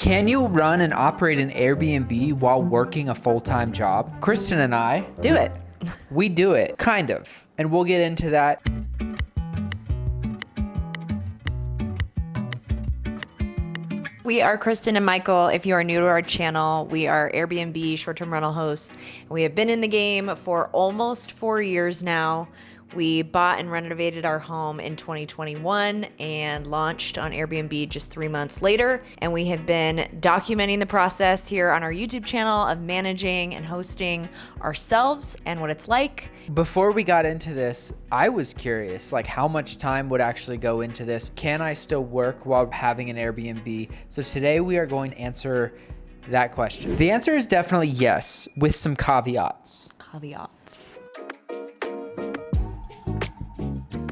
Can you run and operate an Airbnb while working a full-time job? Kristen and I Do it. We do it, kind of. And we'll get into that. We are Kristen and Michael. If you are new to our channel, we are Airbnb short-term rental hosts. We have been in the game for almost 4 years now. We bought and renovated our home in 2021 and launched on Airbnb just 3 months later. And we have been documenting the process here on our YouTube channel of managing and hosting ourselves and what it's like. Before we got into this, I was curious, like how much time would actually go into this? Can I still work while having an Airbnb? So today we are going to answer that question. The answer is definitely yes, with some caveats.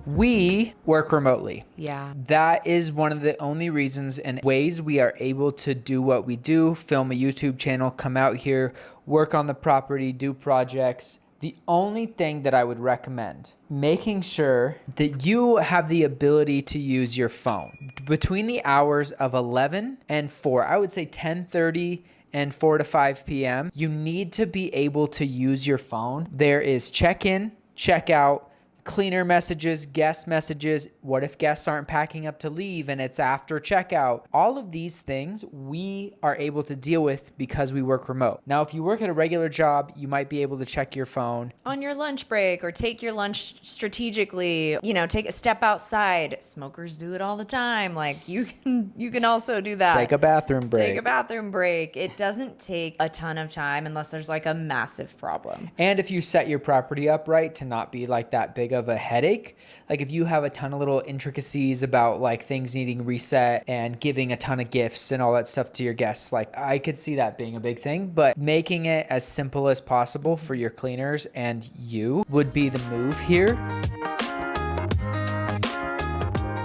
We work remotely. Yeah. That is one of the only reasons and ways we are able to do what we do, film a YouTube channel, come out here, work on the property, do projects. The only thing that I would recommend, making sure that you have the ability to use your phone. Between the hours of 11 and 4, I would say 10:30 and 4 to 5 p.m., you need to be able to use your phone. There is check-in, check-out, cleaner messages, guest messages. What if guests aren't packing up to leave and it's after checkout? All of these things we are able to deal with because we work remote. Now, if you work at a regular job, you might be able to check your phone On your lunch break, or take your lunch strategically, take a step outside. Smokers do it all the time. Like you can also do that. Take a bathroom break. Take a bathroom break. It doesn't take a ton of time unless there's like a massive problem. And if you set your property up right to not be like that big of a headache, like if you have a ton of little intricacies about like things needing reset and giving a ton of gifts and all that stuff to your guests, like I could see that being a big thing, but making it as simple as possible for your cleaners and you would be the move here.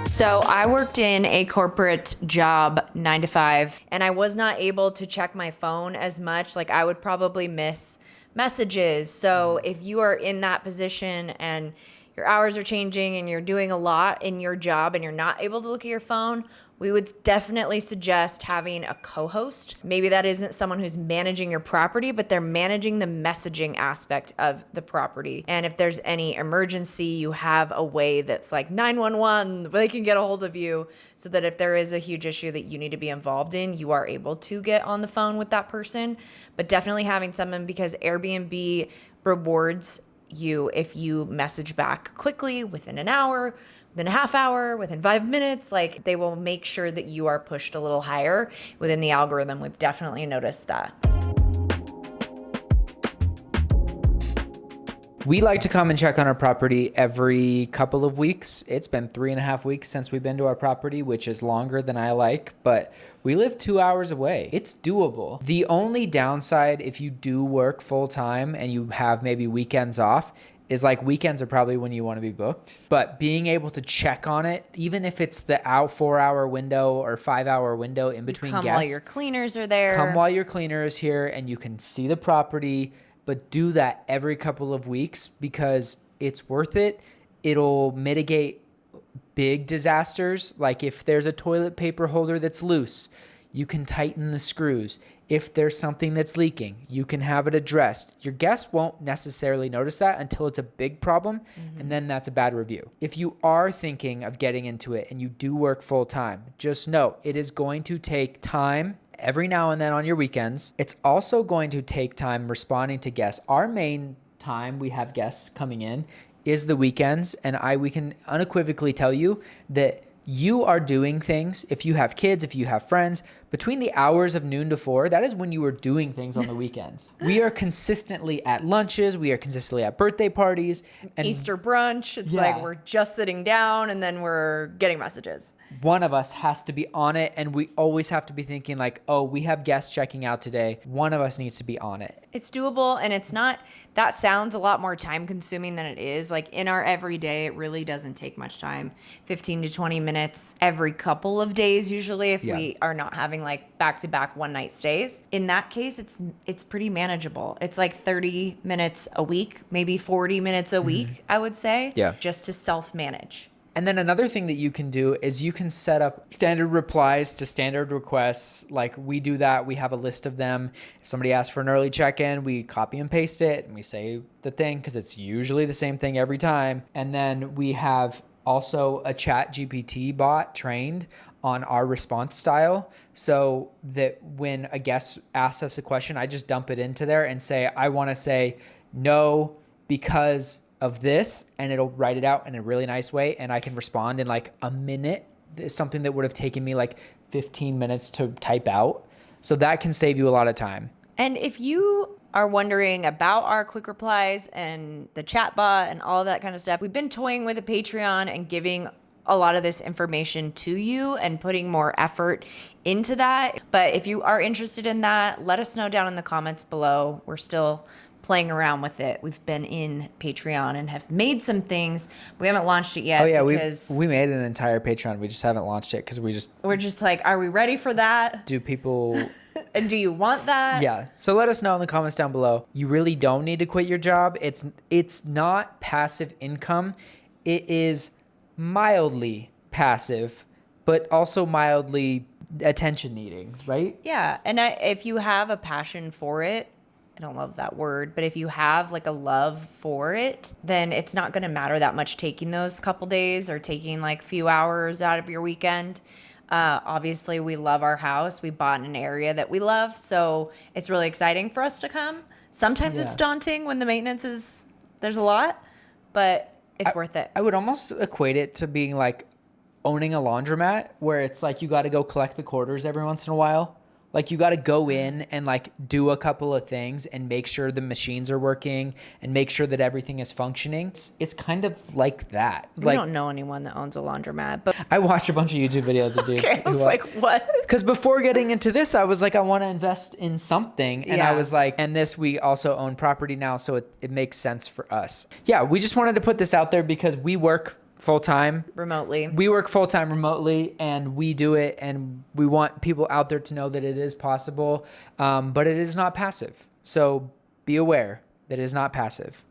So I worked in a corporate job 9 to 5, and I was not able to check my phone as much. Like I would probably miss messages. So if you are in that position and your hours are changing and you're doing a lot in your job and you're not able to look at your phone, we would definitely suggest having a co-host. Maybe that isn't someone who's managing your property, but they're managing the messaging aspect of the property. And if there's any emergency, you have a way that's like 911, they can get a hold of you, so that if there is a huge issue that you need to be involved in, you are able to get on the phone with that person. But definitely having someone, because Airbnb rewards you if you message back quickly within an hour, within a half hour, within 5 minutes. Like they will make sure that you are pushed a little higher within the algorithm. We've definitely noticed that. We like to come and check on our property every couple of weeks. It's been 3.5 weeks since we've been to our property, which is longer than I like, but we live 2 hours away. It's doable. The only downside if you do work full time and you have maybe weekends off is like weekends are probably when you want to be booked, but being able to check on it, even if it's the 4-hour window or 5-hour window in between guests. Come while your cleaners are there. Come while your cleaner is here and you can see the property, but do that every couple of weeks because it's worth it. It'll mitigate big disasters. Like if there's a toilet paper holder that's loose, you can tighten the screws. If there's something that's leaking, you can have it addressed. Your guests won't necessarily notice that until it's a big problem, and then that's a bad review. If you are thinking of getting into it and you do work full time, just know it is going to take time every now and then on your weekends. It's also going to take time responding to guests. Our main time we have guests coming in is the weekends, and we can unequivocally tell you that you are doing things. If you have kids, if you have friends, between the hours of noon to 4, that is when you are doing things on the weekends. We are consistently at lunches. We are consistently at birthday parties. And Easter brunch. It's like we're just sitting down and then we're getting messages. One of us has to be on it, and we always have to be thinking like, oh, we have guests checking out today. One of us needs to be on it. It's doable, and it's not, that sounds a lot more time consuming than it is. Like in our everyday, it really doesn't take much time. 15 to 20 minutes every couple of days usually, if we are not having like back-to-back one-night stays. In that case, it's pretty manageable. It's like 30 minutes a week, maybe 40 minutes a week, I would say, just to self-manage. And then another thing that you can do is you can set up standard replies to standard requests. Like we do that. We have a list of them. If somebody asks for an early check-in, we copy and paste it and we say the thing because it's usually the same thing every time. And then we have also a chat GPT bot trained on our response style so that when a guest asks us a question, I just dump it into there and say, I want to say no because of this, and it'll write it out in a really nice way, and I can respond in like a minute. It's something that would have taken me like 15 minutes to type out. So that can save you a lot of time. And if you are wondering about our quick replies and the chat bot and all of that kind of stuff, we've been toying with a Patreon and giving a lot of this information to you and putting more effort into that. But if you are interested in that, let us know down in the comments below. We're still playing around with it. We've been in Patreon and have made some things. We haven't launched it yet. Oh yeah, because we made an entire Patreon. We just haven't launched it because we're just like, are we ready for that? Do people and do you want that? Yeah. So let us know in the comments down below. You really don't need to quit your job. It's not passive income. It is mildly passive, but also mildly attention needing, right? Yeah. And if you have a passion for it, I don't love that word, but if you have like a love for it, then it's not going to matter that much taking those couple days or taking like a few hours out of your weekend. Obviously, we love our house. We bought in an area that we love. So it's really exciting for us to come. Sometimes it's daunting when the maintenance there's a lot, but it's worth it. I would almost equate it to being like owning a laundromat where it's like you got to go collect the quarters every once in a while. Like you got to go in and like do a couple of things and make sure the machines are working and make sure that everything is functioning. It's kind of like that. We don't know anyone that owns a laundromat, but I watch a bunch of YouTube videos of dudes. okay, I was like, what? Because before getting into this, I was like, I want to invest in something. And I was like, and this, we also own property now. So it makes sense for us. Yeah, we just wanted to put this out there because we work full-time remotely. We work full-time remotely and we do it, and we want people out there to know that it is possible, but it is not passive. So be aware that it is not passive.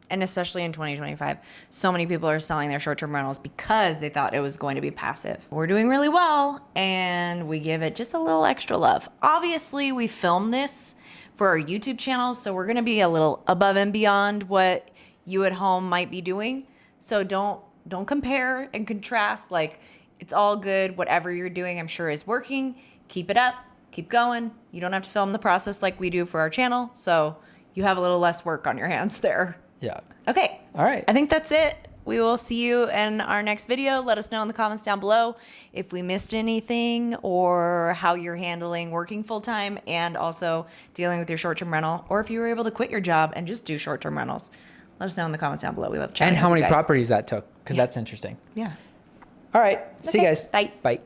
And especially in 2025, so many people are selling their short-term rentals because they thought it was going to be passive. We're doing really well, and we give it just a little extra love. Obviously, we film this for our YouTube channel, so we're going to be a little above and beyond what you at home might be doing. So don't compare and contrast. Like, it's all good. Whatever you're doing, I'm sure is working. Keep it up. Keep going. You don't have to film the process like we do for our channel. So you have a little less work on your hands there. Yeah. Okay. All right. I think that's it. We will see you in our next video. Let us know in the comments down below if we missed anything or how you're handling working full-time and also dealing with your short-term rental, or if you were able to quit your job and just do short-term rentals. Let us know in the comments down below. We love chatting. And how with many you guys. properties that took, because that's interesting. Yeah. All right. See you guys. Bye. Bye.